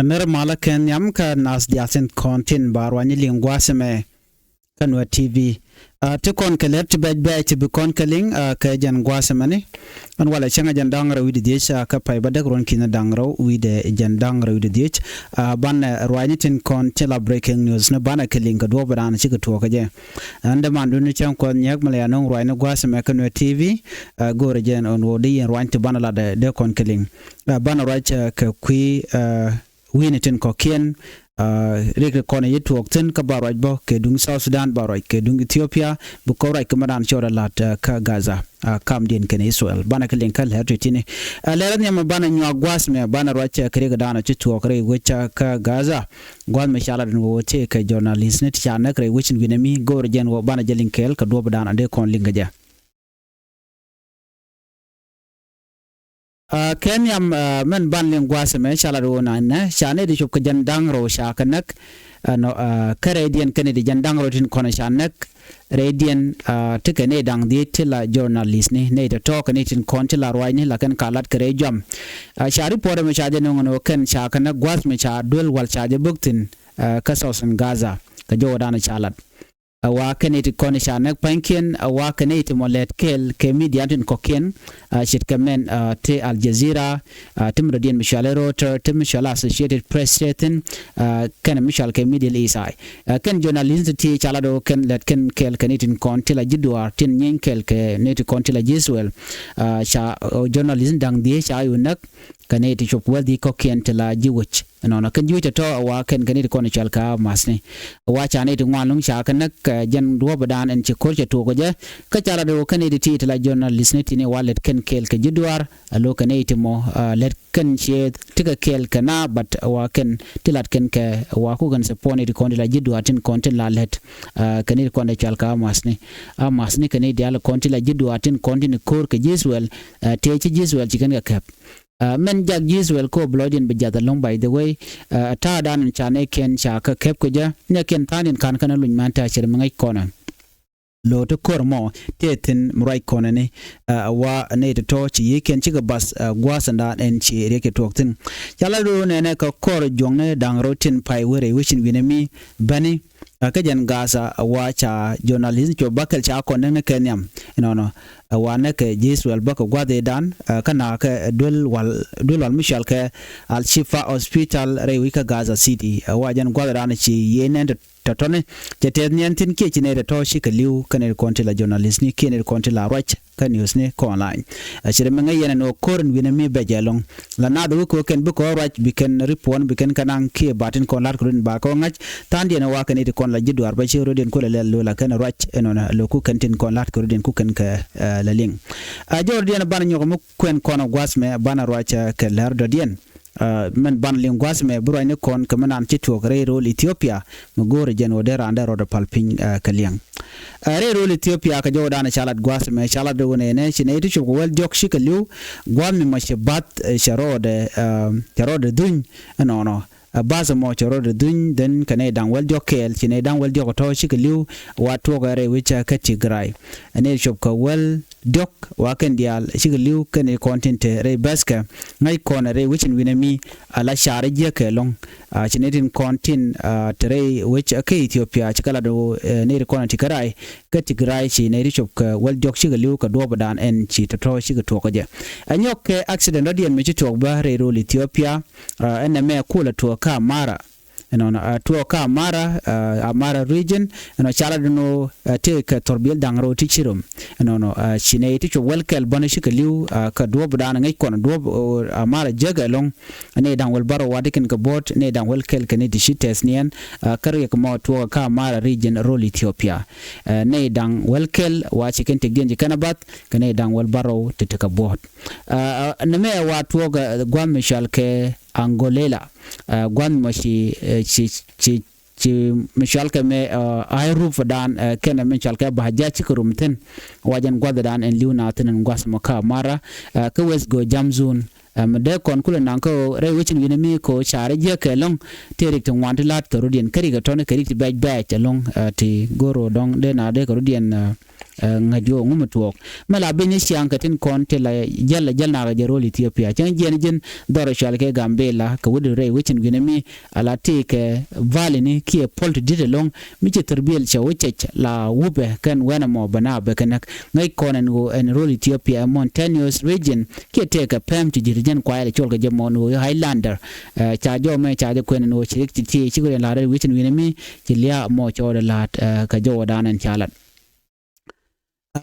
Mer malaken yam ka nas diasen kontin barwani lingwaseme ka Nuer TV te kon ke let be te be kon keling ka jan gwasemani an wala changa jan dangra wi de ka pay badak ron kina dangra wi de jan dangra wi de ban rwani tin kon tela breaking news na bana keling ka do bana ci ka to ka je ande man du ni chan kon nyak mala non rwani gwaseme ka Nuer TV gore jen on wodi rwani te bana la de kon keling bana right ka kwi winitin kokien rek kone yitu okten ka baraj bo ke dung South Sudan baraj ke dung Ethiopia bu ko rai kamadan chora lat ka Gaza kam din ken Israel bana ke linkal hertini leran yam bana nywa gwas me bana racha kre ga dana chitu okre wecha ka Gaza gwan me shala den wote ka journalist net chana kre wichin winami gor jen wo bana jelinkel ka do badana de kon lingaja Kenyam men ban lingwase me shala do na shane di chop jan dangro sha kanak no Canadian Kennedy jan dangro tin kona shanak radian tikane dang di tila journalist ne to talk ne tin kontila roi ne la kan kalat kare jam shari pore me chaje no ken sha kanak gwas me cha dul wal chaje buktin ka sosan Gaza ka jodana chalat wa kaneti kone shanak pankien wa kaneti molet kel ke media tin kokien shit kamen te Al Gazira tim radian mishalero tim mishala Associated Press staten kan mishal ke media isai kan journalist ti chalado kan let kan kel kaneti kontila jidwar tin nyen kel ke neti kontila Jiswell sha journalist dang die sha yunak kaneti chop wadi kokien tela jiwich no kan juita to wa kan kaneti kone chalka masne wa chane ti ngwalung sha kanak jan do badan en ci korje to goje ka chala do kaneti ti tela journalist ne tini wallet kan kel ke jidwar alo kaneti mo let kan che tiga kel kana but wa kan tilat kan ke wa ku kan se poni di kondi la jidwar tin konti la let kaneti kone chalka masne masne kaneti ala konti la jidwar tin konti ne kor ke Jiswell te ci Jiswell ci kan ga kap men jag Jiswell ko bloodin be jada long by the way ta dan chane ken cha ka kep ko ja ne ken tanin kan kana luñ manta chere ngai kona lo to kormo tetin murai kona ne wa ne to ci yeken ci ga bas gwasanda en ci reke toktin yala do ne ka kor jongne dang rotin pai were wishin winemi bani ka jan Gaza wa cha journalist cho bakal cha kona ne kenyam no wa ne ke Jiswell bako gwade dan kana ka dul wal mishal ke Al Shifa Hospital rewika Gaza City wa jan gwade dan ci yenen tatone jete nyantin ke chine de to shi kaliu kanel kontila journalist ni kenel kontila roch kan news ne ko online ashire menga yene no korn winami bejelong la nadu ko ken bu ko roch biken ripon biken kanang ke batin kon lar kurun ba ko ngach tandi na wa kaneti kon la jidwar ba chiro den ko le la kan roch enona lo ku kantin kon lar kurun ku kan ka la ling a jordian ban nyoko mu kwen kono gwasme bana roch ke lar do dien men ban lingwas me burane kon kamanan ci to rero Ethiopia mo gore jen odera andero de palping kaliang rero Ethiopia ka joda na chalat gwas me chalat do ne chine itu ko wel jok shikaliu gwam me mashabat charode dun no baza mo charode dun den kane dan wel jokel chine dan wel jok to shikaliu wa to gare wicha ka tigray ane shop ka wel dok wa kan dial shigaliu kan content re baska ngai kona re wichin winami ala share je ke long chinetin content tre which ke Ethiopia chikala do ne re kona tikarai ka tigray chi ne richop ka wel dok shigaliu ka do badan en chi to shigato ko je anyok ke accident radian me chi tok ba re ro Ethiopia en me kula to ka mara to ka Amara region chala no take torbil dangro tichirum chine ti welkel banish kaliu ka do bdan ngai kon do Amara jaga long ne dan wel baro wadikin ka bot ne dan welkel kan di shites nien kare ko mo to ka Amara region rol Ethiopia ne dan welkel wa chicken te genji kanabat kan dan wel baro te ka bot ne me wa to ga gwam mishal ke Angolela gwan mashi ci mishal ke me ayruf dan ken mishal ke bahja ci kurumten wajan gwada dan en liuna tenen gwas maka mara ke wes go jamzun mede kon kula nan ko re wichin winami ko chare je ke long terik to wantilat ko rodien kari ga ton kari ti baj long ti goro dong de na de ko rodien ngadio ngum tuɔɔk mala benye siang katin kon te la jalla ga jerol Ethiopia chen jen doro shal ke Gambela ka wudu rei wichin ginemi ala te ke valini ki polt didelong mi che terbiel che wichet la wube kan wana mo bana bekanak ngai konen go en rol Ethiopia mountainous region ki te ka pem ti jirjen kwa le chol ga jemon go Highlander cha jo me cha de kwen no chirik ti chi go la re wichin ginemi ti lia mo cho de lat ka jo danan chalat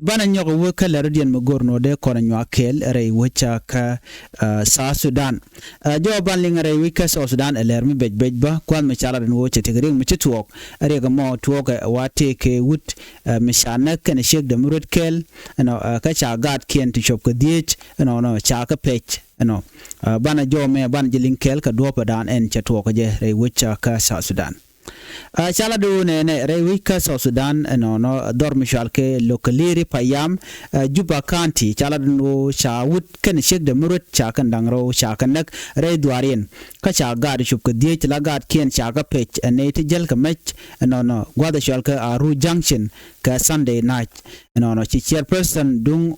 bana nyogo woka la radian magorno de kona nyakel rei wicha ka South Sudan jo banling rei wika South Sudan elermi bejba kwan machala den woche tigring mi tuɔɔk are ga mo tuɔɔk wate ke wut mishana kan shek de murut kel no ka cha gat kien ti shop ka diech no cha ka pech no bana jo me ban jilin kel ka dopa dan en cha tuɔɔk je rei wicha ka South Sudan chala do ne rewika South Sudan no dor mishal ke lokaleri payam Juba County chala no shawut kan shek de murut cha kan dangro cha kan nak re dwarien ka cha gad shup ke die la gad kien cha ka pech ne ti jel ka mech no gwada shal ka Aru Junction ka Sunday night no chi chairperson dung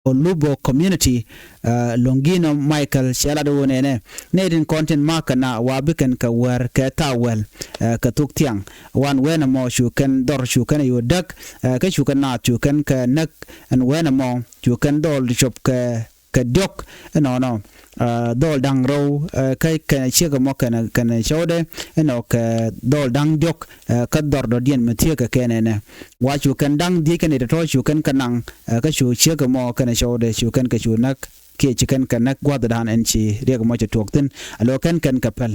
Olubo community Longino Michael Shalado ne din content marker na wabikan ka war ka tawel ka tuktiang wan wena mo shu kan dor shu kan yu dak ka shu kan na shu kan ka nak an wena mo shu kan dol shop ka dok no dol dang ro kai ka chega mo kana shode no ka dol dang dok ka dor do dien matie ka kenene wa shu kan dang di kan to shu kan kanang ka shu chega mo kana shode shu kan ka shu nak ke chikan kanak gwada dan enchi riag mo chokten alo kan kapal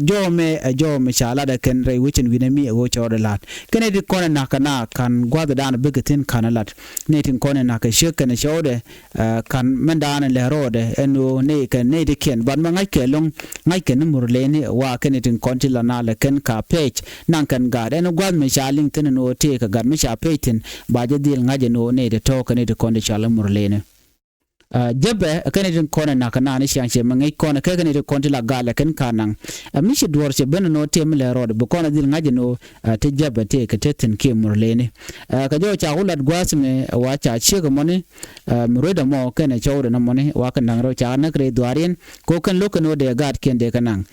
jo me shala da kan rai wichin winami go chawda lat kan edit kona nakana kan gwada dan bigatin kanalat netin kona naka shekana shawde kan mandan le rode eno ne kan ne de ken ban ma ngai kelong ngai ken murleni wa kan etin kontila na le kan ka page nan kan gad eno gwad me shaling tin no te ka gad me sha petin ba jadil ngaje no ne de to kan edit konde shala murleni jabe kanidin kona nakana ni shanche mangai kona ka kanidin kontila gala kan kanang mishi duwar che ben no tem le rod bu kona dil ngaje no te jabe te ka tetin ke murleni ka jo cha hulat gwasme wa cha che ga moni mureda mo kana chawre na moni wa kan nang ro cha na kre dwarien ko kan lokano de gad ken de kanang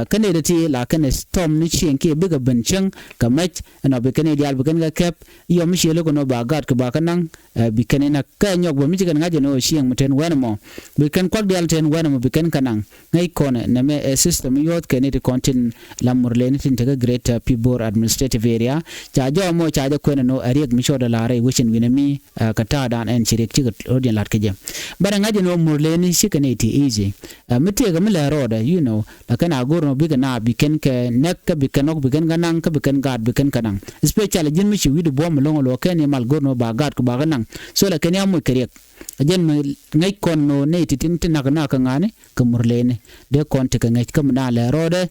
kanide ti la kan storm ni chen ke biga benchang ka mach na be kanide al bukan ga kep yo mishi lokano ba gad ka ba kanang bi kanina ka nyok bo michi kan ngaje no shiang ten wenamo we can call the ten wenamo we can kanang ngai kone na me system yot keniti contin la murleni tin taga great pibor administrative area cha jo mo cha jo kwena no ariek mi shoda la re wishin winami kata dan en chirik chigat odien lat keje bara ngaje no murleni shikaniti easy mitega mila roda you know la kana gorno biga na biken ke nek ka bikenok biken ganang ka biken gad biken kanang especially jin mi shi widu bom longo lo ken mal gorno ba gad ko ba ganang so la kenya mo kerek ajen ngai konno ne titin tinakna ka ngane ka murlene de konte ka ngai kam na le rode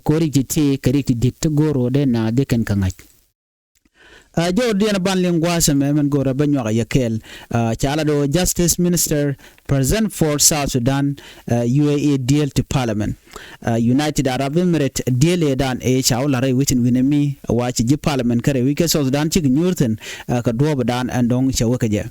ko ri ti kari ti dit goro de na de kan ka ngai jo diana ban lingwa me men gora banyo ga yakel chala do justice minister present for South Sudan UAE deal to parliament United Arab Emirates deal dan e chawla rai wichin winami wachi ji parliament kare wike South Sudan chi nyurten ka do dan andong chawaka je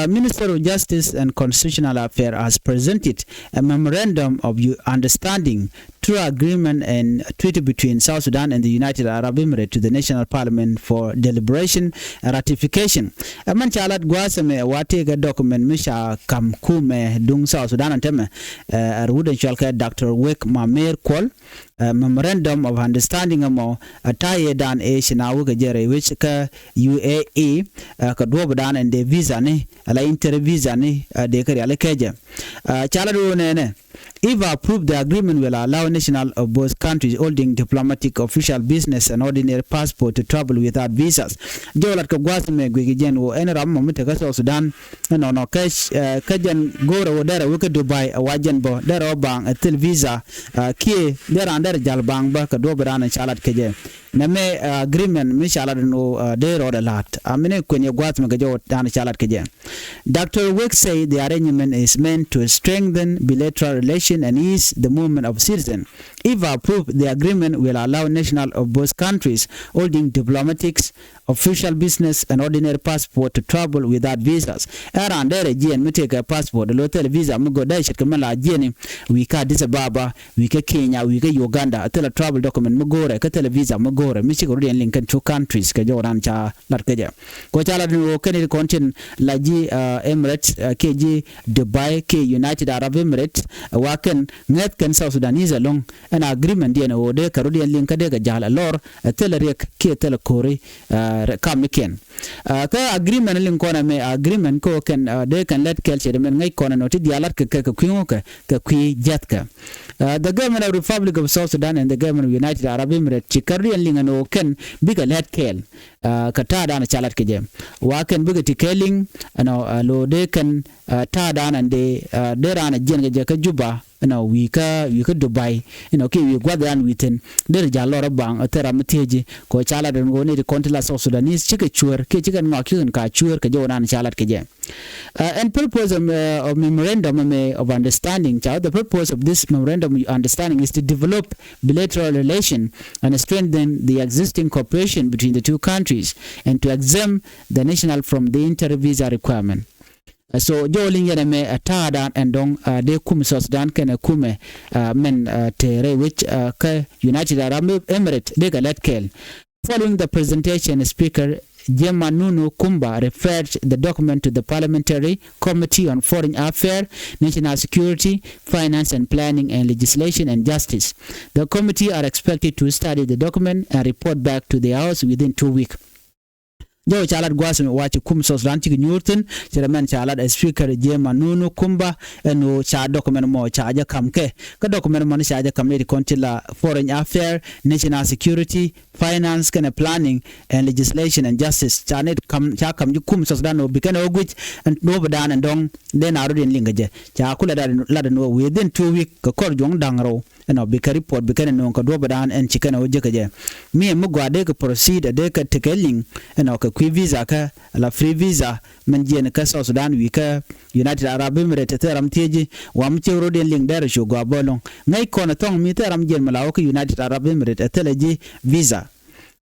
Minister of Justice and Constitutional Affairs has presented a memorandum of understanding through agreement and treaty between South Sudan and the United Arab Emirates to the National Parliament for deliberation and ratification. Man chalat gwasame wate ga document misha kam kume dung South Sudan anteme arwudan shalka Dr. Wek Mamer Kwal memorandum of understanding amo ataye dan e shinawu ga jere which ka UAE ka do dan and the visa ne ala inter visa ne de kare ala keje chalado ne if approved, the agreement will allow nationals of both countries holding diplomatic, official, business, and ordinary passport to travel without visas. Jolat ka gwasme gwigijen wo enram mamute ka South Sudan no cash kajan goro dara wuka Dubai wajen bo dara bang atil visa ki dara andar jalbang ba ka do bran chalat keje name agreement mi shala no de roda lat amine kwenye gwat me gajo dan shalat keje. Dr. Wick say the arrangement is meant to strengthen bilateral relation and ease the movement of citizens. If approved, the agreement will allow nationals of both countries holding diplomatics, official business and ordinary passport to travel without visas. Around there again, me take a passport, the local visa, me go there, shit kamala again, we ka Addis Ababa, we ka Kenya, we ka Uganda, tell a travel document, me go there, ka tell a visa, me go there, me check already link in 2 countries, ka jo ran cha lat kaja. Ko chala no Kennedy content laji Emirates, KG Dubai, K United Arab Emirates, waken net kan South Sudanese along an agreement dia no de Caribbean link ka de ga jala lor tell a rek ke tell a kore kamiken ka agreement link kona me agreement ko ken they can let kelche de men ngai kona no ti dialat ka kwingo ka kwi jatka. The government of the Republic of South Sudan and the government of United Arab Emirates chikarri link no ken biga let kel ka ta da na chalat ke jem wa ken biga tikeling no lo de kan ta da nan de rana jen ga ka juba no we ka Dubai ke we gwadan witen der jalora bang atera mteji ko chala den ngone de kontila South Sudanese chike chuer ke chike ngaki ka chuer ke jonan chalat ke je and purpose of memorandum of understanding the purpose of this memorandum of understanding is to develop bilateral relation and strengthen the existing cooperation between the 2 countries and to exempt the national from the inter-visa requirement. So joling yana me atada and dong de kum South Sudan kana kume men tere which ka United Arab Emirates de galet kel. Following the presentation, Speaker Jemanunu Kumba referred the document to the Parliamentary Committee on Foreign Affairs, National Security, Finance and Planning and Legislation and Justice. The committee are expected to study the document and report back to the House within 2 weeks. Jo chalat gwasme wachi kum South Sudan tigi nyurtin chairman chalat Speaker Jemanunu Kumba no cha document mo chaja kamke ka document mo chaja kamne di kontila Foreign Affairs, National Security, Finance and Planning and Legislation and Justice chanet kam cha kam kum South Sudan no bikana ogwich and no badan and dong den arudin lingaje cha kula da no within 2 weeks ka kor jong dangro no bika report bikana no ka do badan and chikana ojeje me mugwade ka proceed de ka tekeling no ka kwi visa ka la free visa man jene ka South Sudan wi ka United Arab Emirates teram teji wa mu chewro den ling dare sho go bolong ngai kono tong mi teram jen malaw ka United Arab Emirates teleji visa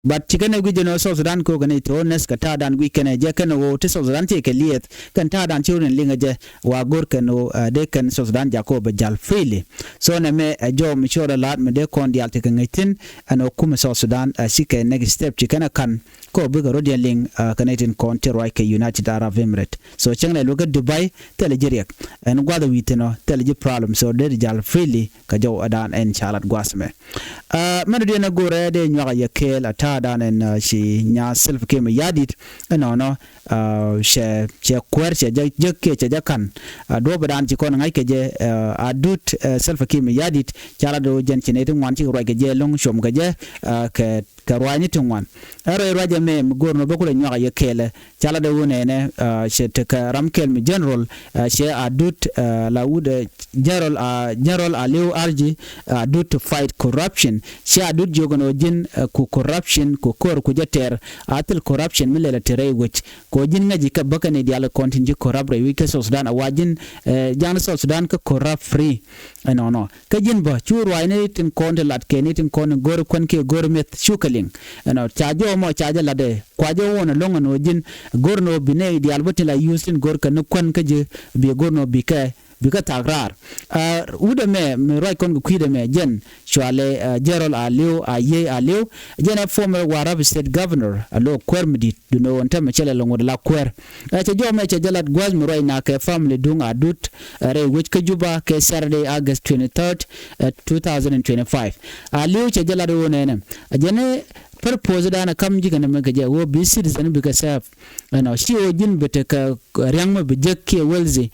but chikane gujeno South Sudan ko gane to nes ka ta dan weekend je kan wo te South Sudan te ke liet kan ta dan chewren linga je wa gor kan no de kan South Sudan jakob jal freely so na me jo mi chora lat me de kon dial te kan ngaitin ano kuma South Sudan sike next step chikana kan ko biga rodian ling kanatin kon te roi ke United Arab Emirates so chengle loga Dubai telejeria en gwada witeno teleji problem so de jal freely ka jo adan en chalat gwasme manu de na gore de nyaga yakel ata dan en shi nya self ke me yadit no she kwer she je ke che jakan do badan ci kon ngai ke je adut self ke me yadit chala do jen chinetin wan ci roi ke je long shom ke je ke karwani tungwan aro raja me gorno bakule nyaga yakele chala de wone ne she te ramkel mi general she adut laud general aliu arji adut to fight corruption she adut jogono jin ku corruption ku kor ku jeter atil corruption milele tere which ko jin ngaji ka bakane diala kontinji corrupt wi ke South Sudan awajin jan South Sudan ka corrupt free no ka jin ba churu ayne tin konde lat ke tin kon gor kon ke gor met shukaling no chajo mo chaja lade kwajo wona longo no jin gorno bine dial botila yusin gor ka no kon ka je bi gorno bika tagrar ude me roi kon kuide me jen chwale Gerald Aliu jen former Warab state governor alo kwermdi duno wonta me chele longo la kwer cha jo me cha jalat gwaz me roi na ke family dung adut re which ka juba ke Saturday August 23rd 2025 Aliu cha jalat wonene jene purpose dana kam jigana me gaje wo bi citizen bi ka saf she o jin bete ka riang ma bi jekke welzi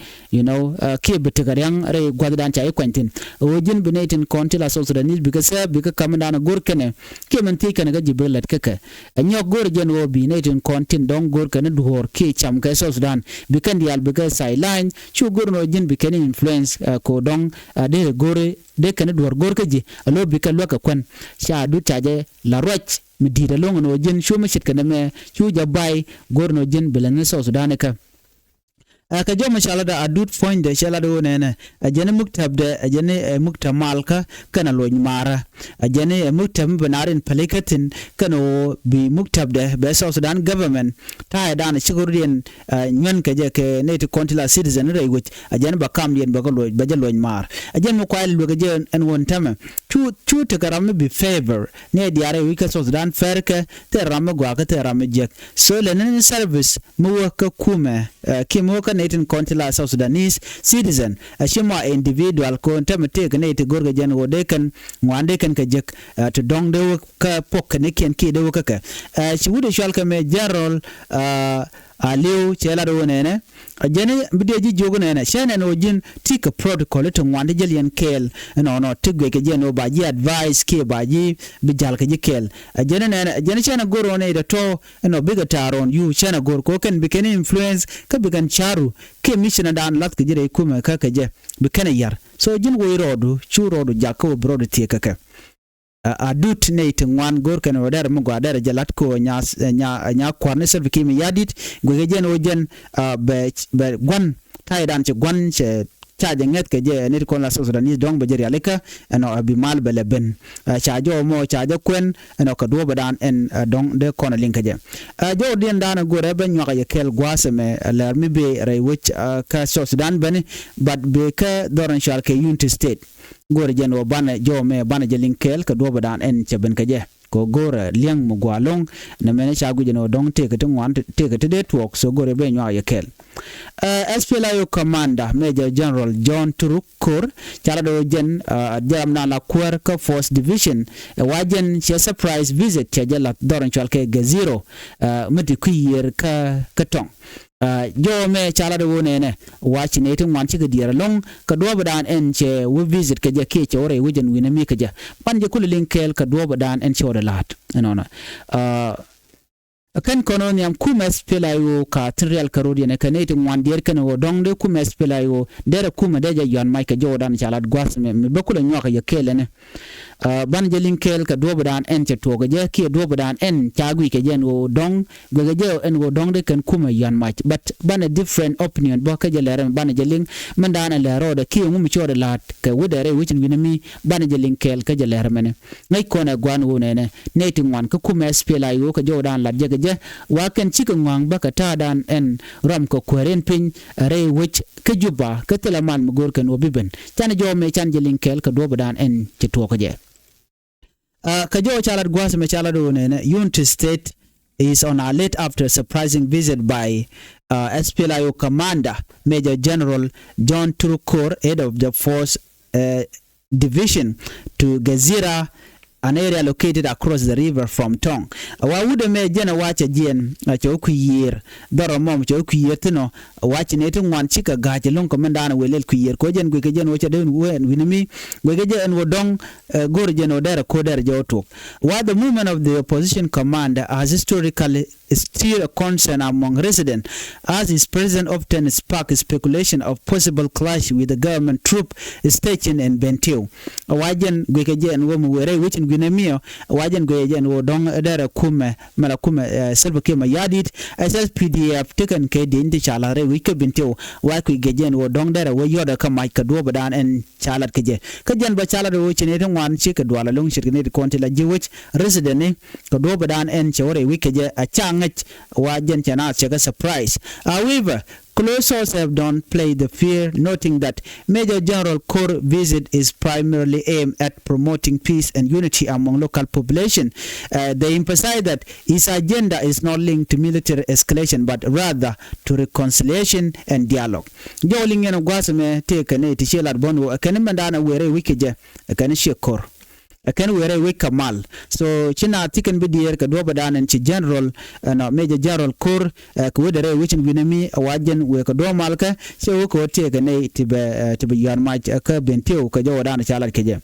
ke bete ka riang re gwaddan cha ikwantin o jin binetin kontila South Sudanese bi ka saf bi ka kamana gor kene ke man ti kana gaji belat kaka anyo gor jen wo bi netin kontin don gor kana duhor ke cham ka South Sudan bi kan dial bi ka sideline chu gor no jin bi kan influence ko don de gore de kan dwar gor ka ji alo bi ka lo ka kwen sha du taje la roch mi di da long no jin shu mi shit kan me chu ja bai gor no jin bilan South Sudan ka ka jo mashallah da adut point de shala do ne ajene muktab de ajene muktamalka kana lo mara ajene muktam banarin palikatin kano bi muktab de be South Sudan government ta da na shigurien nyen ka je ke native consular citizen re which ajene ba kam yen ba lo ba je lo mar ajene mo kwal lo je en won tama chu to garam bi favor ne diare wi ka South Sudan ferke te ram gwa ka te ram je so le ne service mo ka kume kimo ka native consular South Sudanese citizen ashima individual ko tamate ka ne te gorga jen wo de kan wande kan ka jek to dong de ka pok ne ken ki de ka shi wude shal ka me jarol aliu chela do ne ajene bideji jogo ne shene no jin tika protocol to wande jelian kel no tigwe ke jeno baji advice ke baji bijal ke kel ajene ne ajene shene goro ne da to no biga taron you shene gor ko ken biken influence ka bigan charu ke mission dan lat ke jere kuma ka je biken yar so jin wo rodu chu rodu jakko brodo tika ka adut ne tengwan gor kan wadar mo gwadar jalat ko nya kwarne serve kimi yadit goge jen o jen be gwan taydan ci gwan ce chaje nget ke je ne ko la Sudanese dong be jeri aleka no abi mal bele ben chajo mo chaje kwen no ka do badan en dong de kono linka je jo den dana gore ben nyoka ye kel gwase me ler mi be re wich ka Sudan bani but be ka doran shal ke unity state gore jen o bana jo me bana je linkel ka do badan en cheben ka je ko gore liang mo gwalong na mene chagu je no dong te ka twan te ka de twok so gore be nyoka ye kel SPLA Commander Major General John Turukur Chalado Jen Jamna La Kwerka Force Division wajen she surprise visit Chajala Doran Chalke Gazira meti kuyer ka katong jo me chalado wone watch nating wan chiga diara long ka do badan en che we visit ka je ke che ore wujen wina mi ka je ban je kulin kel ka do badan en che ore lat enona kan kono nyam kumes pelayo ka trial karodi ne kanete wan der kan wo dongde kumes pelayo dere kuma deja yon mai ka jodan chalat gwas me bakula nyoka ye kele ne ban je linkel ka do badan en che to je ki do badan en chagui ke jen wo dong goge je en wo dongde kan kuma yon mai but ban a different opinion bo ka je lere ban je ling mandana le roda ki mu mi chore lat ka wudere wichin winami ban je linkel ka je lere mene ngai kona gwan wo ne neti wan ka kumes pelayo ka jodan lat je waken chicken wang baka tadan en ram ko kweren pin re wich ka juba ka teleman mugor kan obiben tan jo me chan jelinkel ka do badan en ci to ko je ka jo chalat gwas me chalado ne unity state is on alert after surprising visit by SPLA Commander Major General John Turukur, head of the force division to Gazira, an area located across the river from Tong. Wa wude me jena wacha jien cho ku year doro mom cho ku year tino wacha netu wan chika gaje lon komandana welel ku year ko jen gwe jen wacha den wen winimi gwe jen wodong gor jen odera ko der joto. While the movement of the opposition commander has historically still a concern among residents, as his presence often sparked speculation of possible clash with the government troop stationed in Bentiu. Wajen gwe jen wo mu were which Guinemio, Wajan Guajan, or Dong Adara Kume, Malakume, Silvakima Yadit, SSPDF, taken K. Dindi Chalare, Wika Binto, Waki Gajan, or Dong Dara, where Yoda Kamai Kadobadan and Chalat Kaje. Kajan Bachala, which in 81 Chikadwala, Long Shirkinated Contilla Jewish resident, Kadobadan and Chore, Wikaja, a Changach, Wajan Chana, Chaka surprise. However, close sources have downplayed the fear, noting that Major General Core visit is primarily aimed at promoting peace and unity among local population. They emphasize that his agenda is not linked to military escalation, but rather to reconciliation and dialogue. Joling and Guasame take a native Shelat Bono, a Kanimandana were a wicked, a Kanishakor. Can we wake Kamal? So China taken be dear Kadobadan and Chi General and Major General Kur Kwedere which in Winami a wajan we Kado Malka, so we could take a native to be your might a curb and two Kajodan Chalat Kaja.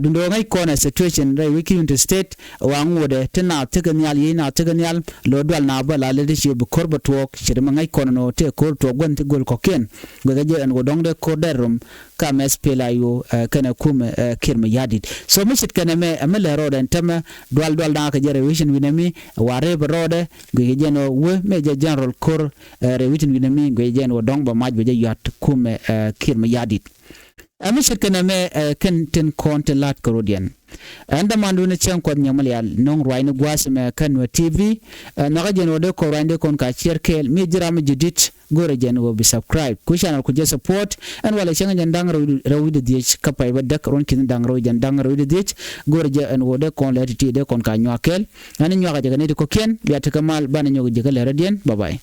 Dundongai corner situation, Ray Wiki into state, Wang would Tena Tiganyal Yina Tiganyal, Lodwal Nabala leadership Corbat walk, Shirimangai corner take court to one to go cocaine, Wagaja and Wodong the Corderum, ka mespela yo kana kum kirma yadit so mishit kana me amela roda ntama dwal da ka jere wishin winami ware roda go jeno we meja general kor re witin winami go jeno dong ba maj be yat kum kirma yadit amishit kana me kan konte lat korodian anda mandu ne chen ko nyamal yal non roine gwasme kan Nuer TV naga jeno de ko rande kon ka cherkel mi jiram jidit gore jeno bi subscribe ku channel ku je support an wala chenga jandang rawide dich kapay ba dak ron kin dang raw jandang rawide dich gore je an wode kon leti de kon ka nyakel an nyaga je ne ko ken biata kamal ban nyogo je le radien bye bye